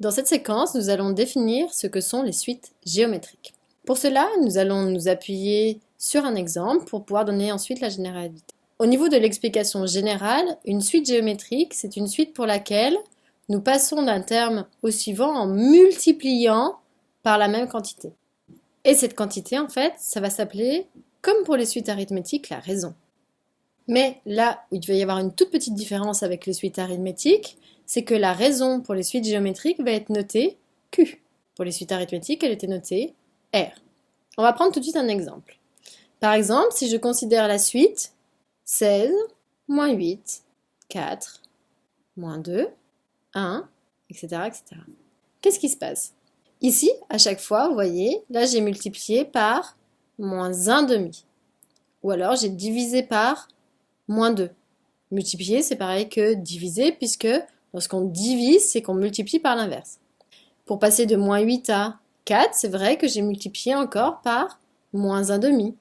Dans cette séquence, nous allons définir ce que sont les suites géométriques. Pour cela, nous allons nous appuyer sur un exemple pour pouvoir donner ensuite la généralité. Au niveau de l'explication générale, une suite géométrique, c'est une suite pour laquelle nous passons d'un terme au suivant en multipliant par la même quantité. Et cette quantité, en fait, ça va s'appeler, comme pour les suites arithmétiques, la raison. Mais là où il va y avoir une toute petite différence avec les suites arithmétiques, c'est que la raison pour les suites géométriques va être notée Q. Pour les suites arithmétiques, elle était notée R. On va prendre tout de suite un exemple. Par exemple, si je considère la suite 16, moins 8, 4, moins 2, 1, etc. etc. Qu'est-ce qui se passe? Ici, à chaque fois, vous voyez, là j'ai multiplié par moins 1 demi. Ou alors j'ai divisé par moins 2. Multiplier, c'est pareil que diviser, puisque lorsqu'on divise, c'est qu'on multiplie par l'inverse. Pour passer de moins 8 à 4, c'est vrai que j'ai multiplié encore par moins 1 demi,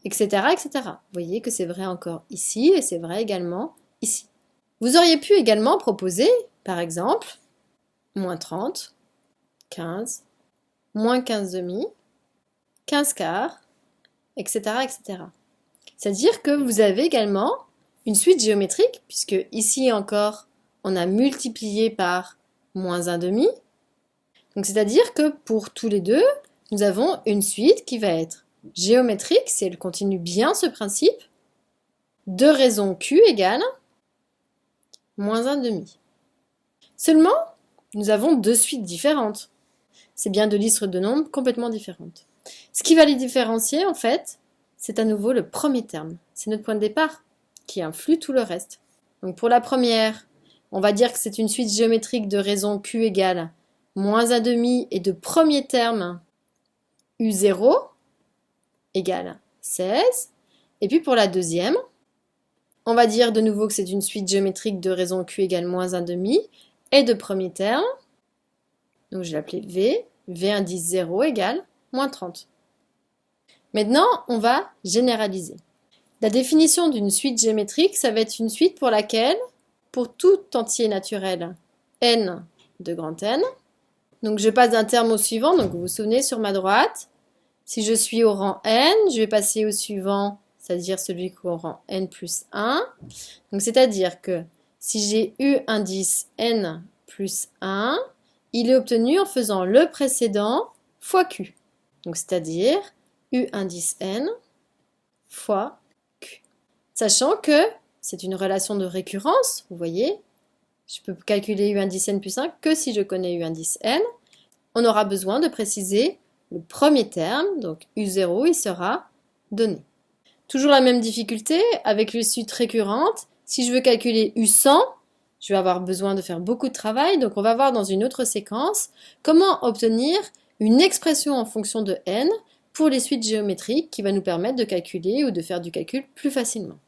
etc., etc. Vous voyez que c'est vrai encore ici, et c'est vrai également ici. Vous auriez pu également proposer, par exemple, moins 30, 15, moins 15 demi, 15 quarts, etc., etc. C'est-à-dire que vous avez également une suite géométrique, puisque ici encore, on a multiplié par moins 1 demi. Donc c'est-à-dire que pour tous les deux, nous avons une suite qui va être géométrique, si elle continue bien ce principe, de raison Q égale moins 1 demi. Seulement, nous avons deux suites différentes. C'est bien deux listes de nombres complètement différentes. Ce qui va les différencier, en fait, c'est à nouveau le premier terme. C'est notre point de départ qui influe tout le reste. Donc pour la première, on va dire que c'est une suite géométrique de raison Q égale moins 1 demi et de premier terme U0 égale 16. Et puis pour la deuxième, on va dire de nouveau que c'est une suite géométrique de raison Q égale moins 1 demi et de premier terme, donc je vais l'appeler V, V indice 0 égale moins 30. Maintenant, on va généraliser. La définition d'une suite géométrique, ça va être une suite pour laquelle, pour tout entier naturel n de grand N, donc je passe d'un terme au suivant, donc vous vous souvenez sur ma droite, si je suis au rang n, je vais passer au suivant, c'est-à-dire celui qui est au rang n plus 1. Donc c'est-à-dire que si j'ai u indice n plus 1, il est obtenu en faisant le précédent fois q. Donc c'est-à-dire u indice n fois q. Sachant que c'est une relation de récurrence, vous voyez, je peux calculer u indice n plus 1 que si je connais u indice n. On aura besoin de préciser le premier terme, donc u0, il sera donné. Toujours la même difficulté avec les suites récurrentes. Si je veux calculer u100, je vais avoir besoin de faire beaucoup de travail, donc on va voir dans une autre séquence comment obtenir une expression en fonction de n pour les suites géométriques qui va nous permettre de calculer ou de faire du calcul plus facilement.